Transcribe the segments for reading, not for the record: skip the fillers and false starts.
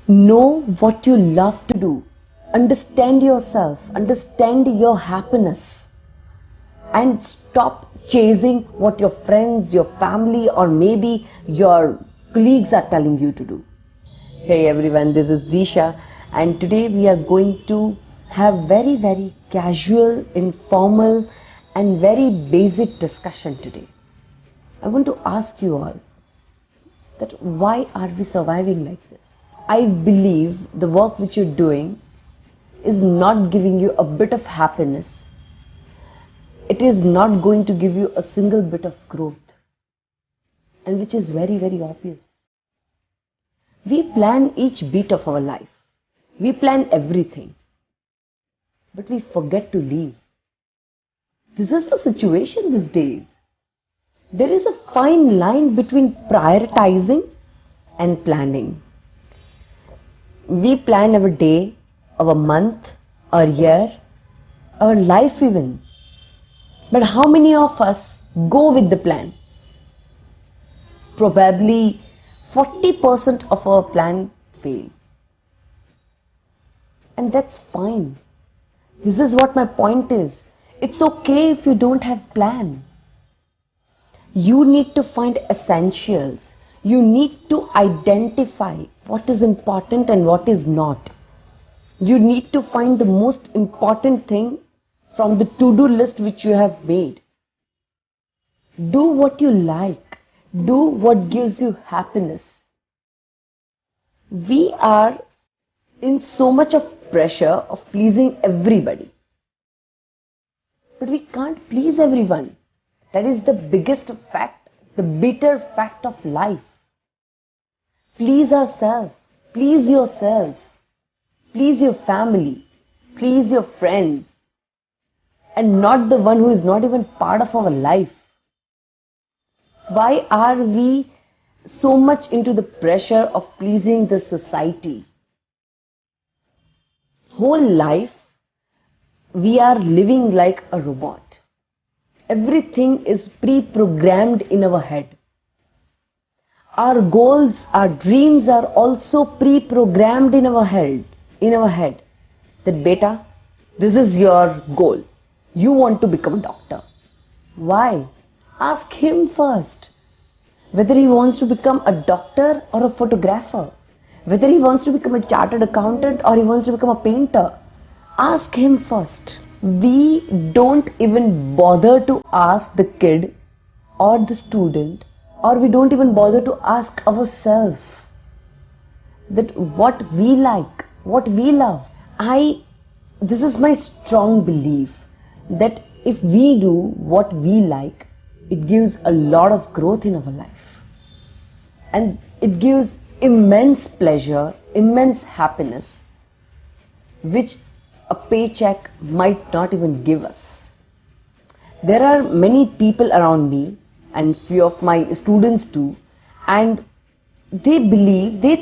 Know what you love to do. Understand yourself. Understand your happiness. And stop chasing what your friends, your family, or maybe your colleagues are telling you to do. Hey everyone, this is Disha, and today we are going to have very casual, informal, and very basic discussion today. I want to ask you all that why are we surviving like this? I believe the work which you're doing is not giving you a bit of happiness. It is not going to give you a single bit of growth, and which is very obvious. We plan each beat of our life. We plan everything, but we forget to live. This is the situation these days. There is a fine line between prioritizing and planning. We plan our day, our month, our year, our life even. But how many of us go with the plan? Probably 40% of our plan fail. And that's fine. This is what my point is. It's okay if you don't have plan. You need to find essentials. You need to identify what is important and what is not. You need to find the most important thing from the to-do list which you have made. Do what you like. Do what gives you happiness. We are in so much of pressure of pleasing everybody. But we can't please everyone. That is the biggest fact, the bitter fact of life. Please ourselves, please yourself, please your family, please your friends, and not the one who is not even part of our life. Why are we so much into the pressure of pleasing the society? Whole life we are living like a robot. Everything is pre-programmed in our head. Our goals, our dreams are also pre-programmed in our head. That beta, this is your goal. You want to become a doctor. Why? Ask him first. Whether he wants to become a doctor or a photographer. Whether he wants to become a chartered accountant or he wants to become a painter. Ask him first. We don't even bother to ask the kid or the student, or we don't even bother to ask ourselves that what we like, what we love. This is my strong belief that if we do what we like, it gives a lot of growth in our life. And it gives immense pleasure, immense happiness, which a paycheck might not even give us. There are many people around me and few of my students too, and they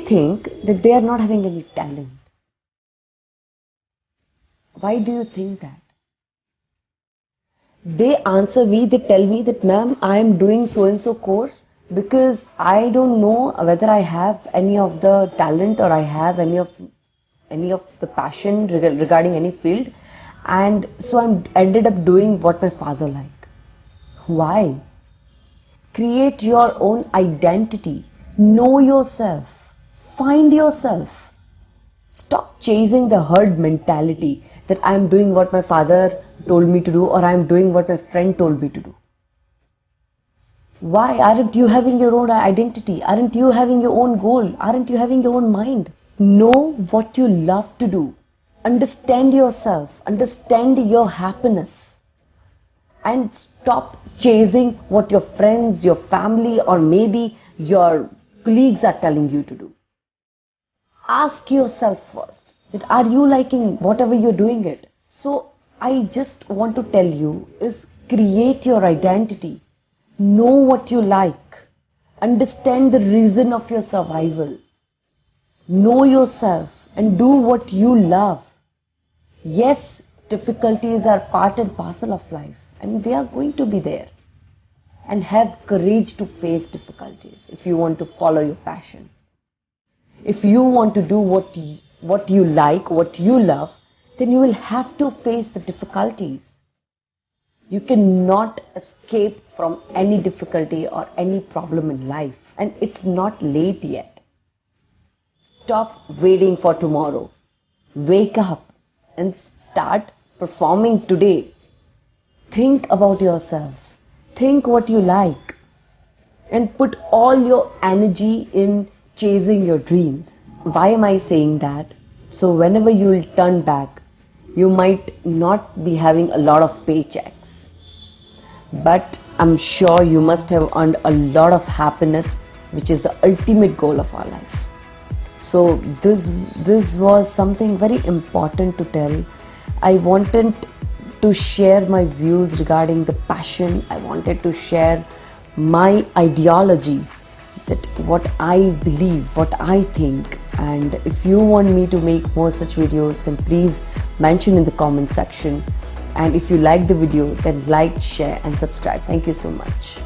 think that they are not having any talent. Why do you think that? They answer me, they tell me that ma'am, I am doing so and so course because I don't know whether I have any of the talent or I have any of the passion regarding any field, and so I'm ended up doing what my father liked. Why? Create your own identity. Know yourself. Find yourself. Stop chasing the herd mentality that I'm doing what my father told me to do or I'm doing what my friend told me to do. Why aren't you having your own identity? Aren't you having your own goal? Aren't you having your own mind? Know what you love to do. Understand yourself. Understand your happiness. And stop chasing what your friends, your family, or maybe your colleagues are telling you to do. Ask yourself first that are you liking whatever you're doing it. So I just want to tell you is create your identity. Know what you like. Understand the reason of your survival. Know yourself and do what you love. Yes, difficulties are part and parcel of life and they are going to be there. And have courage to face difficulties if you want to follow your passion. If you want to do what you like, what you love, then you will have to face the difficulties. You cannot escape from any difficulty or any problem in life, and it's not late yet. Stop waiting for tomorrow. Wake up and start performing today. Think about yourself. Think what you like. And put all your energy in chasing your dreams. Why am I saying that? So whenever you will turn back, you might not be having a lot of paychecks, but I'm sure you must have earned a lot of happiness, which is the ultimate goal of our life. So this was something very important to tell. I wanted to share my views regarding the passion. I wanted to share my ideology, that what I believe, what I think. And if you want me to make more such videos, then please mention in the comment section. And if you like the video, then like, share and subscribe. Thank you so much.